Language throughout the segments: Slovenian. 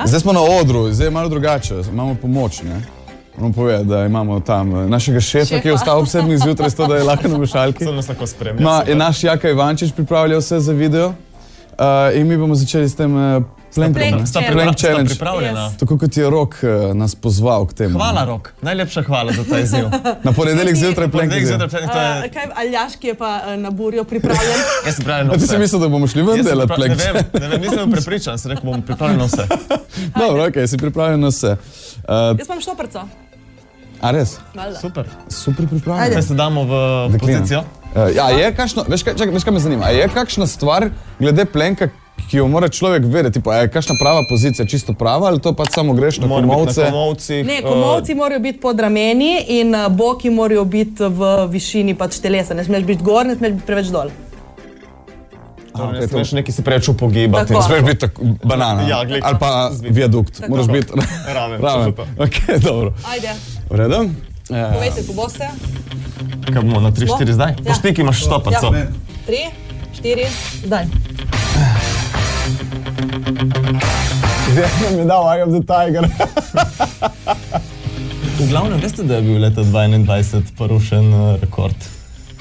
Zdaj smo na odru, zdaj je malo drugače, imamo pomoč, ne? Moram povedati, da imamo tam našega šefa, ki je ostal ob 7 zjutraj, s to, da je lahko na mešalki. Sem nas tako spremljal. Je naš Jaka Ivančič pripravljal vse za video in mi bomo začeli s tem Plank Challenge. Pripravljena? Tako kot je Rok nas pozval k temu. Hvala, Rok. Najlepša hvala za ta izziv. Na ponedeljek zjutraj Plank Challenge. Kaj Aljaš, ki je pa na burjo pripravljen? Jaz sem pripravljen na vse. Ti si mislil, da bomo šli ven delati Plank Challenge? Ne vem, nisem prepričan, sem rekel, bomo pripravljeni na vse. Dobro, okej, si pripravljen na vse. Jaz imam štoprco. A res? Super. Super pripravljen. Zdaj se damo v pozicijo. Ja, je kakšno, veš kaj me zanima, je kakšna stvar glede plenka, ki jo mora človek vedeti, je kakšna prava pozicija, čisto prava, ali to pač samo greš na komovce? Ne, komovci morajo biti pod rameni in boki morajo biti v višini pač telesa. Ne smeš biti gor, ne smeš biti preveč dol. Ne smeš neki se preveč upogibati. Ne smeš biti banana ali pa viadukt. Moraš biti ramen. Ok, dobro. Ajde. V redu? Povejte, ko boste. Kaj bomo, na 3-4 zdaj? Poštiki imaš štoparco. 3, 4, zdaj. Zdaj mi je dal Eye of the Tiger. V glavnem, veste, da je bil leta 2021 porušen rekord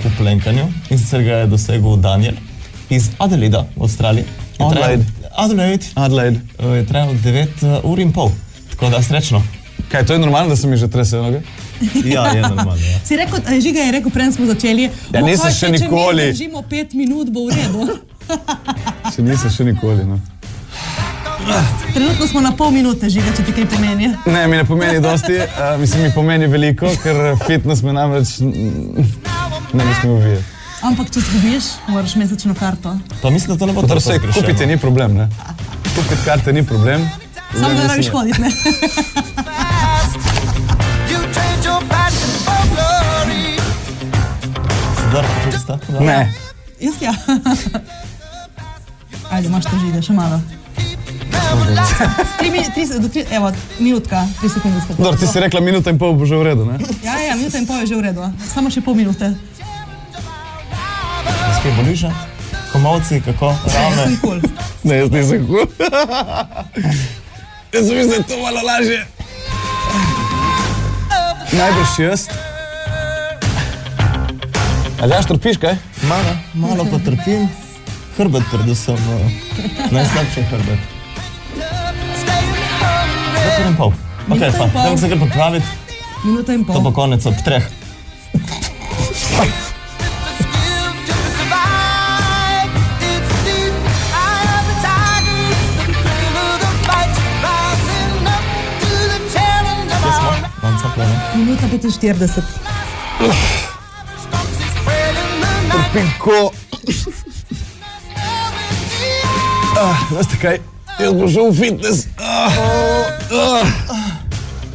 v plenkanju in sicer ga je dosegel Daniel iz Adelaida v Avstraliji. Adelaide. Je trajal 9 ur in pol, tako da srečno. Kaj, to je normalno, da se mi že tresejo noge? Ja, je normalno, ja. Žiga je rekel, preden smo začeli, ja, nisem še nikoli. Če mi držimo 5 minut, bo v redu. Še nisem še nikoli, no. Trenutno smo na pol minute, Žiga, če ti kaj pomeni. Ne, mi ne pomeni dosti, mislim, mi pomeni veliko, ker fitness me namreč ne bi smel uvijeti. Ampak, če zgubiš, moraš mesečno karto. Pa mislim, da to ne bo tako zgrešeno. Kupiti ni problem, ne? Kupiti karte ni problem. Samo da rabiš hoditi, ne? Zdar, počuti sta? Ne. Jaz ja. Ajde, imaš to Žiga, še malo. Evo, minutka, 3 sekunde skratiti. Dobro, ti si rekla minuta in pol bo že v redu, ne? Ja, minuta in pol je že v redu. Samo še pol minute. Skaj boliš, komovci, kako? Jaz sem cool. Ne, jaz nisem cool. Jaz mislim, da je to malo lažje. Najbrž jaz. Aljaš, trpiš, kaj? Malo pa trpim. Hrbet predvsem, najslabši hrbet. 2 in pol. Ok, pa, dajmo se kar popraviti. Minuta in pol. To bo konec ob 3. Minuta 45. Trpim ko... Veste kaj, jaz bom šel v fitness.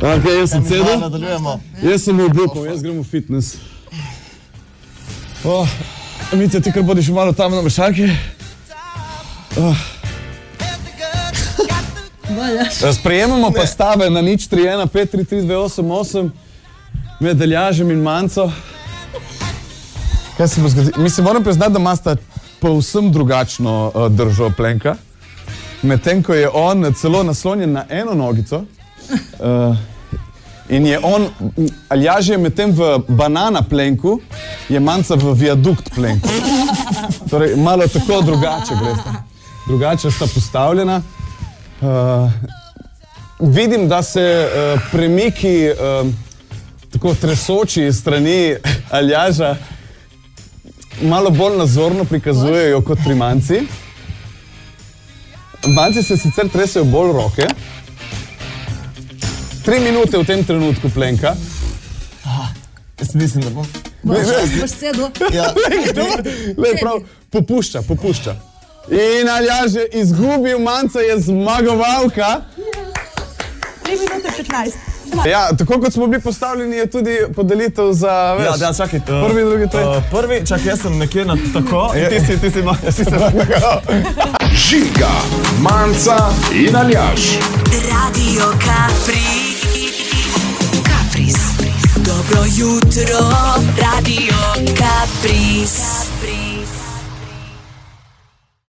Ok, jaz sem sedel. Jaz sem obupal, jaz grem v fitness. Mitja, ti kar bodiš malo tam na mešalki? Sprejemamo pa stave na 0-3-1, 5-3-3-2-8-8 med Aljažem in Manco. Kaj se bo zgodilo? Mislim, moram priznati, da imasta povsem drugačno držo plenka. Medtem, ko je on celo naslonjen na eno nogico in je on, Aljaž je medtem v banana plenku, je Manca v viadukt plenku. Torej, malo tako drugače gresta. Drugače sta postavljena. Vidim, da se premiki tako tresoči strani Aljaža malo bolj nazorno prikazujejo kot pri Manci. Manci se sicer tresejo bolj roke. 3 minute v tem trenutku plenka. Jaz mislim, da bom. Boš sedel? Le, prav, popušča. In Aljaž je izgubil, Manca je zmagovalka. 3 minute 15. Ja, tako kot smo bili postavljeni, je tudi podelitev za, veš, Ja, čakaj. prvi, drugi, tretji. Prvi, čakaj, jaz sem nekje na tako, in ti si Žiga, Manca in Aljaž. Radio Capriz. Dobro jutro, Radio Capriz.